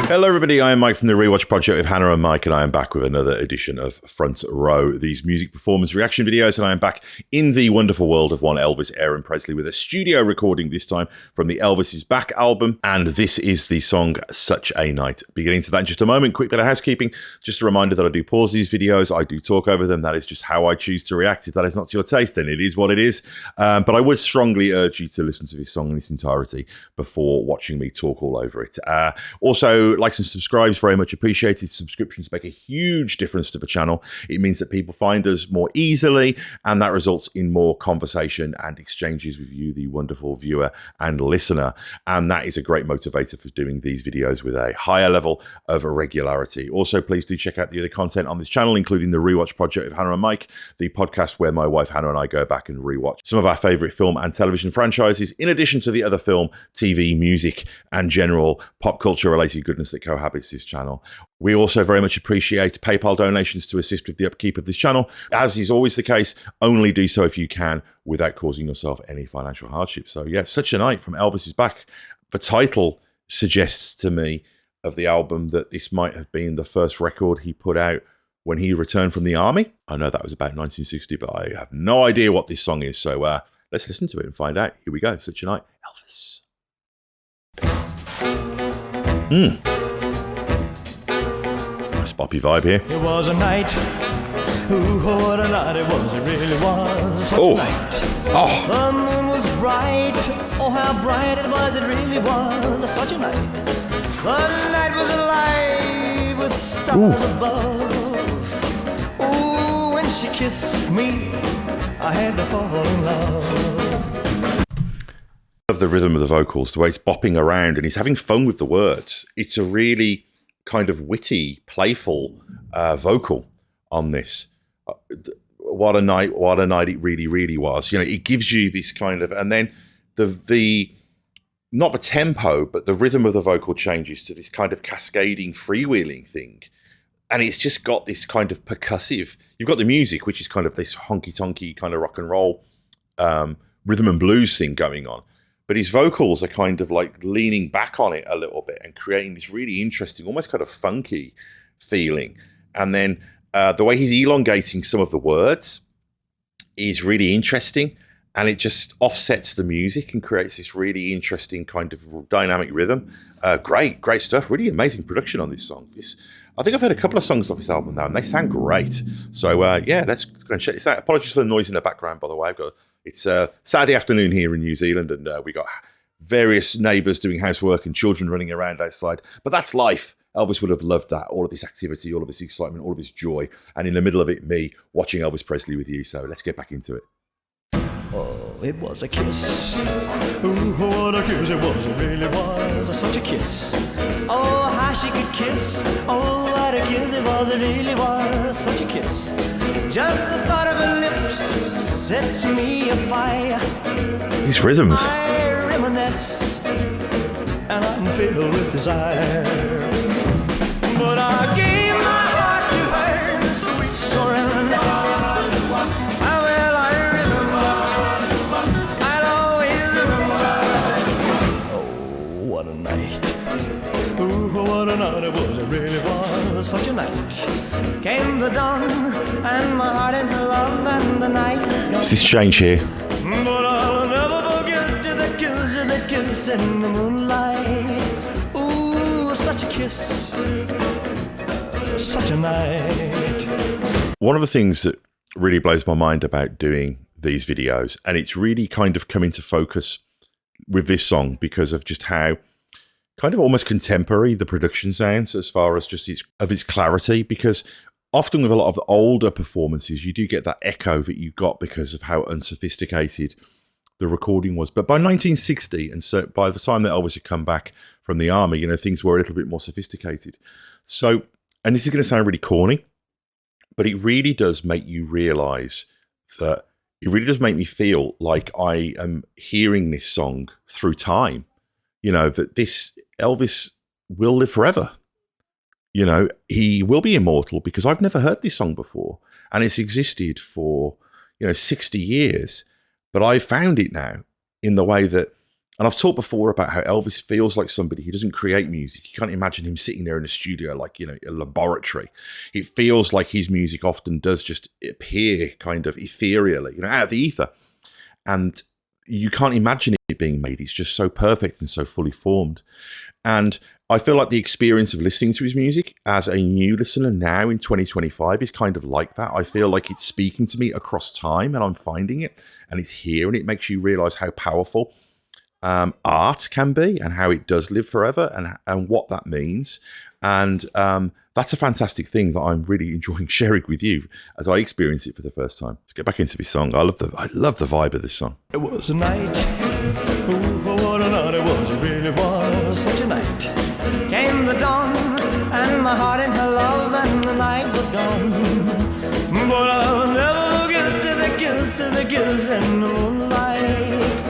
Hello everybody, I am Mike from the Rewatch Project with Hannah and Mike, and I am back with another edition of Front Row, these music performance reaction videos, and I am back in the wonderful world of one Elvis Aaron Presley with a studio recording this time from the Elvis Is Back album, and this is the song Such a Night. Beginning to that in just a moment, quick bit of housekeeping, just a reminder that I do pause these videos, I do talk over them, that is just how I choose to react. If that is not to your taste, then it is what it is, but I would strongly urge you to listen to this song in its entirety before watching me talk all over it. Also, likes and subscribes, very much appreciated. Subscriptions make a huge difference to the channel. It means that people find us more easily, and that results in more conversation and exchanges with you, the wonderful viewer and listener. And that is a great motivator for doing these videos with a higher level of regularity. Also, please do check out the other content on this channel, including the Rewatch Project with Hannah and Mike, the podcast where my wife Hannah and I go back and rewatch some of our favorite film and television franchises, in addition to the other film, TV, music, and general pop culture related goodness that cohabits this channel. We also very much appreciate PayPal donations to assist with the upkeep of this channel. As is always the case, only do so if you can without causing yourself any financial hardship. So yeah, Such a Night from Elvis Is Back. The title suggests to me of the album that this might have been the first record he put out when he returned from the army. I know that was about 1960, but I have no idea what this song is. So let's listen to it and find out. Here we go. Such a Night, Elvis. Nice boppy vibe here. It was a night. Ooh, what a night it was. It really was such a night. The moon was bright. Oh, how bright it was. It really was such a night. The night was alive with stars above. Ooh, when she kissed me, I had to fall in love. Of the rhythm of the vocals, the way it's bopping around, and he's having fun with the words. It's a really kind of witty, playful vocal on this. What a night it really, really was. You know, it gives you this kind of, and then the not the tempo, but the rhythm of the vocal changes to this kind of cascading, freewheeling thing. And it's just got this kind of percussive, you've got the music, which is kind of this honky-tonky kind of rock and roll rhythm and blues thing going on. But his vocals are kind of like leaning back on it a little bit and creating this really interesting, almost kind of funky feeling. And then the way he's elongating some of the words is really interesting. And it just offsets the music and creates this really interesting kind of dynamic rhythm. Great stuff. Really amazing production on this song. I think I've heard a couple of songs off this album now, and they sound great. So yeah, let's go and check this out. Apologies for the noise in the background, by the way. It's Saturday afternoon here in New Zealand, and we got various neighbours doing housework and children running around outside. But that's life. Elvis would have loved that, all of this activity, all of this excitement, all of this joy. And in the middle of it, me watching Elvis Presley with you. So let's get back into it. Oh, it was a kiss. Ooh, what a kiss it was. It really was such a kiss. Oh, how she could kiss. Oh, what a kiss it was. It really was such a kiss. Just the thought of her lips sets me afire. These rhythms. I reminisce, and I'm filled with desire. But I gave my heart to her, sweet surrender. Well, I remember, I'll always remember. Oh, what a night. Ooh, what a night it was. It really was such a night. Came the dawn, and my heart in her love, and the night is gone. It's this change here. But I'll never forget the kiss in the moonlight. Ooh, such a kiss, such a night. One of the things that really blows my mind about doing these videos, and it's really kind of come into focus with this song because of just how kind of almost contemporary the production sounds as far as just its clarity, because often with a lot of the older performances, you do get that echo that you got because of how unsophisticated the recording was. But by 1960, and so by the time that Elvis had come back from the army, you know, things were a little bit more sophisticated. So, and this is going to sound really corny, but it really does make you realize that it really does make me feel like I am hearing this song through time. You know, that this Elvis will live forever. You know, he will be immortal because I've never heard this song before. And it's existed for, 60 years. But I found it now in the way that And I've talked before about how Elvis feels like somebody who doesn't create music. You can't imagine him sitting there in a studio like, a laboratory. It feels like his music often does just appear kind of ethereally, out of the ether. And you can't imagine it being made. It's just so perfect and so fully formed. And I feel like the experience of listening to his music as a new listener now in 2025 is kind of like that. I feel like it's speaking to me across time, and I'm finding it, and it's here, and it makes you realize how powerful art can be and how it does live forever and what that means. And that's a fantastic thing that I'm really enjoying sharing with you as I experience it for the first time. Let's get back into this song. I love the vibe of this song. It was a night, ooh, what a night it was, it really was such a night. Came the dawn, and my heart in her love, and the night was gone. But I'll never forget the kiss in the moonlight.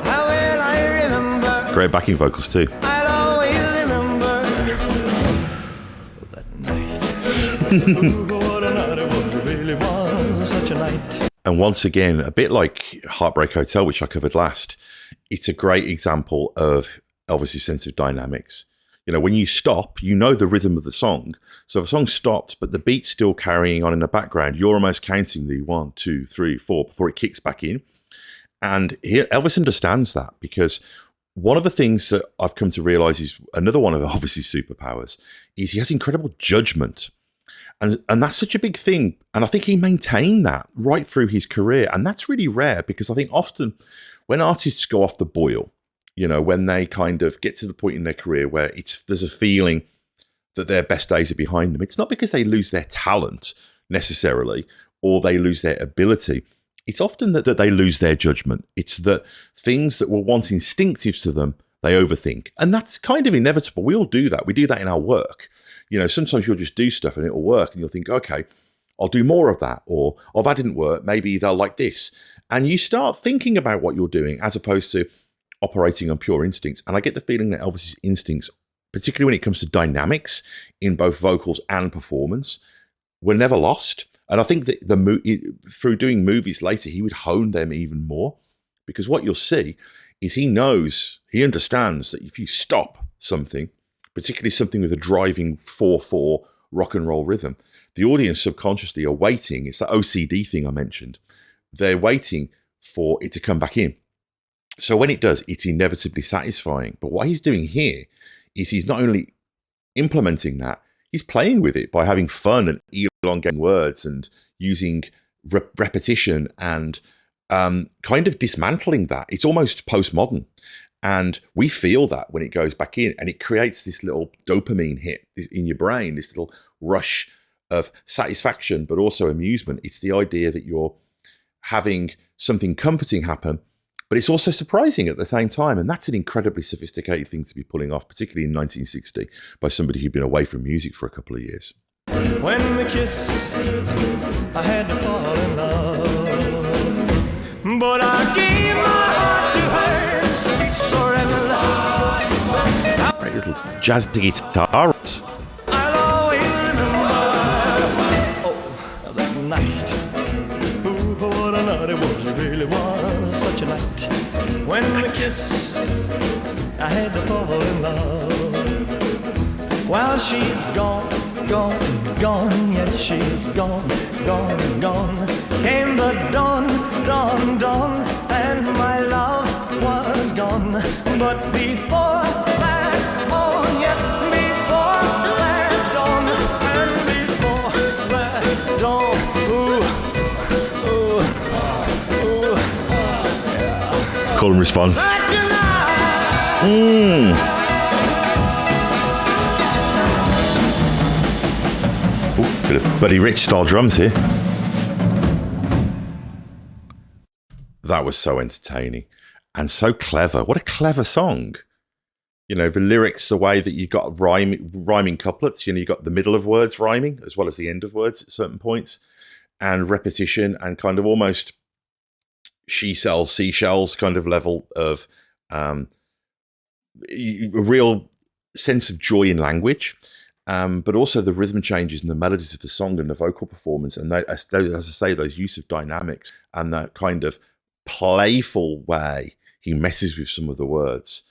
How will I remember? Great backing vocals too. I'll always remember that night. Ooh, what a night it was, it really was such a night. And once again, a bit like Heartbreak Hotel, which I covered last, it's a great example of Elvis's sense of dynamics. When you stop, the rhythm of the song. So if a song stopped, but the beat's still carrying on in the background, you're almost counting the 1, 2, 3, 4 before it kicks back in. And here, Elvis understands that, because one of the things that I've come to realize is another one of Elvis's superpowers is he has incredible judgment. And that's such a big thing. And I think he maintained that right through his career. And that's really rare, because I think often when artists go off the boil, when they kind of get to the point in their career where there's a feeling that their best days are behind them, it's not because they lose their talent necessarily, or they lose their ability. It's often that they lose their judgment. It's that things that were once instinctive to them, they overthink. And that's kind of inevitable. We all do that. We do that in our work. Sometimes you'll just do stuff and it'll work, and you'll think, okay, I'll do more of that. Or, oh, that didn't work. Maybe they'll like this. And you start thinking about what you're doing as opposed to operating on pure instincts. And I get the feeling that Elvis's instincts, particularly when it comes to dynamics in both vocals and performance, were never lost. And I think that through doing movies later, he would hone them even more, because what you'll see is he understands that if you stop something, particularly something with a driving 4/4 rock and roll rhythm, the audience subconsciously are waiting. It's that OCD thing I mentioned. They're waiting for it to come back in. So when it does, it's inevitably satisfying. But what he's doing here is he's not only implementing that, he's playing with it by having fun and elongating words and using repetition and kind of dismantling that. It's almost postmodern. And we feel that when it goes back in, and it creates this little dopamine hit in your brain, this little rush of satisfaction, but also amusement. It's the idea that you're having something comforting happen, but it's also surprising at the same time. And that's an incredibly sophisticated thing to be pulling off, particularly in 1960, by somebody who'd been away from music for a couple of years. When we kissed, I had to fall in love, but I gave my heart to her, surrender. Great little jazzy guitar. I'll always remember, that night. Ooh, what a night it was, it really was such a night. When we kissed, I had to fall in love. While she's gone, yes, she's gone. Came the dawn, and my love was gone. But before that, oh yes, before that dawn, and before that dawn, yeah. Call and response. Bit of Buddy Rich style drums here. That was so entertaining and so clever. What a clever song. The lyrics, the way that you got rhyming couplets, you got the middle of words rhyming as well as the end of words at certain points, and repetition, and kind of almost she sells seashells kind of level of a real sense of joy in language. But also the rhythm changes and the melodies of the song and the vocal performance, and as I say, those use of dynamics and that kind of playful way he messes with some of the words.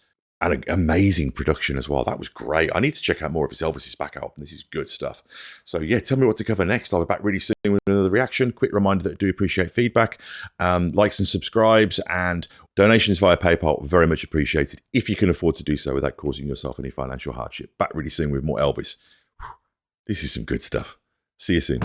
And an amazing production as well. That was great. I need to check out more of his Elvis's back album. This is good stuff. So yeah, tell me what to cover next. I'll be back really soon with another reaction. Quick reminder that I do appreciate feedback. Likes and subscribes and donations via PayPal, very much appreciated if you can afford to do so without causing yourself any financial hardship. Back really soon with more Elvis. This is some good stuff. See you soon.